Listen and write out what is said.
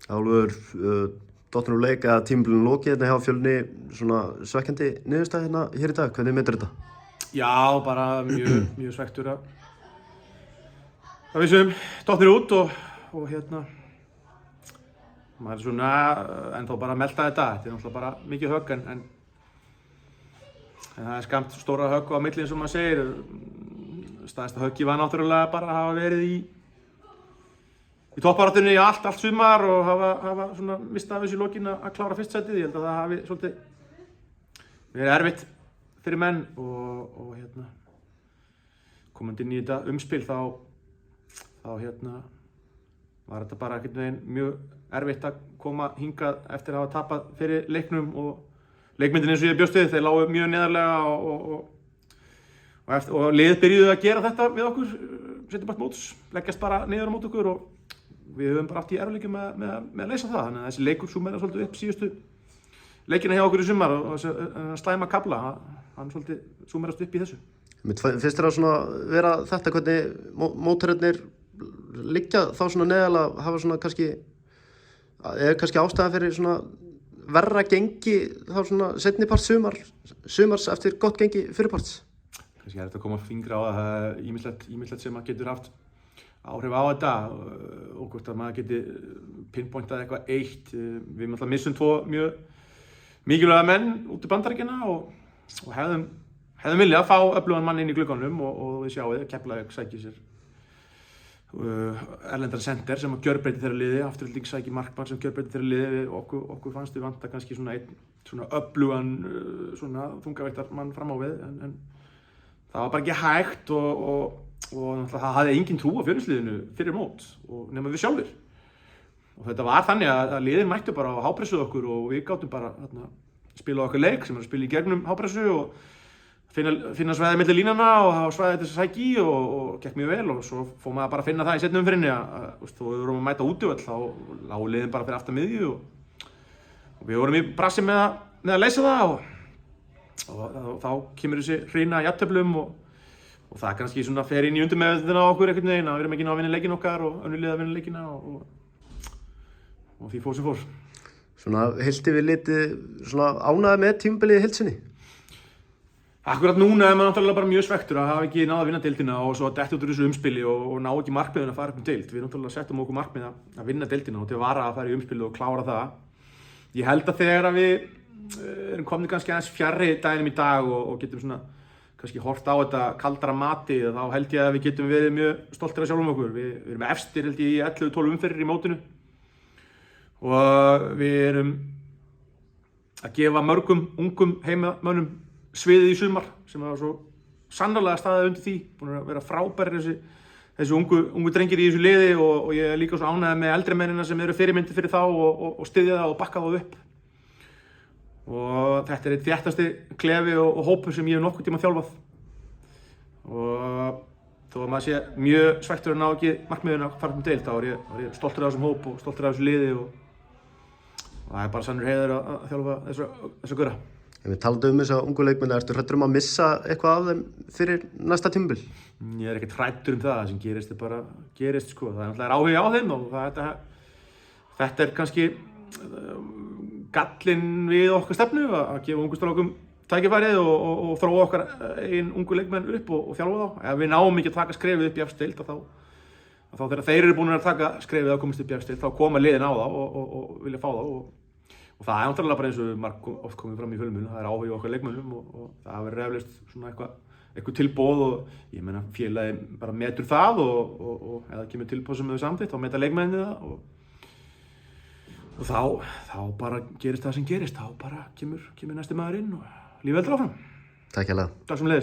Álfur, dottinn úr leik eða tímabilinu lokið hérna hjá Fjölni, svona svekkjandi niðurstaða hérna hér í dag, hvernig metur þetta? Já, bara mjög svekktur að við séum dottnir út og hérna maður er svona ennþá bara að melta þetta er náttúrulega bara mikið högg en það er skamt stóra högg á milli eins og maður segir. Stærsta höggið var náttúrulega bara að hafa verið í toppbaráttunni í allt sumar og hafa svona mistað af þessu í lokin að klára fyrst sætið. Ég held að það hafi svolítið verið erfitt fyrir menn og hérna komandi inn í þetta umspil þá hérna var þetta bara einhvern veginn mjög erfitt að koma hingað eftir að hafa tapað fyrir leiknum og leikmyndin eins og ég bjóst við, þeir lágu mjög neðarlega og liðið byrjuðu að gera þetta við okkur, setja bara móts, leggjast bara niður á mót okkur og við höfum bara átt í erfiðleikum með að leysa það. Þannig að þessi leikur súmera svolítið upp síðustu leikina hjá okkur í sumar og slæma kafla, hann svolítið súmerast upp í þessu. Finnst þér að svona vera þetta hvernig mótherjarnir liggja þá svona neðarlega, hafa svona kannski ástæða fyrir svona verra gengi þá svona seinni part sumars eftir gott gengi fyrirparts? Kannski er þetta að koma fingra á það er ýmislegt sem maður getur haft áhrif á þetta og hvort að maður geti pinpointað eitthvað eitt. Við náttúrulega missum 2 mjög mikilvæga menn út í Bandaríkjanna og hefðum viljað að fá öflugan mann inn í glugganum og við sjáum Keflavík sækir sér erlendara center sem að gjörbreyta þeirra liði, Afturelding sækir markmann sem gjörbreyta þeirra liði. Okkur fannst við vanta kannski svona einn svona öflugan svona þungaveiktarmann fram á við en það var bara ekki hægt og náttúrulega það hafði engin trú á Fjölnisliðinu fyrir mót og nema við sjálfir. Og þetta var þannig að liðin mættu bara á hápressuð okkur og við gátum bara spila okkar leik sem er að spila í gegnum hápressu og finna svæðið milli línana og hafa svæðið til þess að sækja í og gekk mjög vel og svo fór maður bara að finna það í seinni umferðinni að þó við vorum að mæta útivöll þá lágu liðin bara fyrir aftan miðju og við vorum í brasi með að leysa það og þá kemur þessi hreina jafnteflum og það kannski svona fer inn í undirmeðvitundina á okkur einhvern veginn að við erum ekki ná að vinna leikinn okkar og önnur lið að vinna leikina og því fór sem fór. Svona heilt yfir litið svona ánægður með tímabilið í heild sinni? Akkurat núna er maður náttúrulega bara mjög svekktur að hafa ekki náð að vinna deildina og svo að detta út úr þessu umspili og ná ekki markmiðin að fara upp deild. Við náttúrulega settum okkur markmið að vinna deildina og til að vara að fara í umspili og klára það. Ég held að þegar að við erum komnir kannski aðeins fjarri daginum í dag og getum svona kannski hort á þetta kaldara mati þá held ég að við getum verið mjög stoltir af sjálfum okkur. Við erum efstir held ég í 11-12 umferðir í mótinu og við erum að gefa mörgum ungum heimamönnum sviðið í sumar sem var svo sannarlega staðið undir því, búin að vera frábærir þessi ungu drengir í þessu liði og ég er líka svo ánægður með eldri mennina sem eru fyrirmyndir fyrir þá og styðja það og bakka það upp. Og þetta er einn þéttasti klefi og hópur sem ég hef nokkuð tíma þjálfað og þó að maður sé mjög svekktur að ná ekki markmiðin að fara deild þá er ég stoltur af þessum hóp og stoltur af þessu liði og það er bara sannur heiður að þjálfa þessa gaura. Við talaðum þessa ungu leikmenn, ertu hræddur að missa eitthvað af þeim fyrir næsta tímabil? Ég er ekkert hræddur það sem gerist bara gerist sko. Það er náttúrulega áhugi á þeim og þetta er kannski gallinn við okkar stefnu að gefa ungu strákum tækifærið og þróa okkar einn ungu leikmenn upp og þjálfa þá. Ef við náum ekki að taka skrefið upp í efstu deild þá þegar þeir eru búin að taka skrefið að komast upp í efstu deild þá koma liðin á þá og vilja fá þá og það er náttúrulega bara eins og oft komið fram í fjölmiðlum, það er áhugi á okkar leikmönnum og það verður eflaust svona eitthvað tilboð og ég meina félagið bara metur það og ef það kemur tilboð sem hefur samþykkt þá meta leikmennið það og þá bara gerist það sem gerist, þá bara kemur næsti maður inn og lífið heldur áfram. Takk hérlega. Takk sömuleiðis.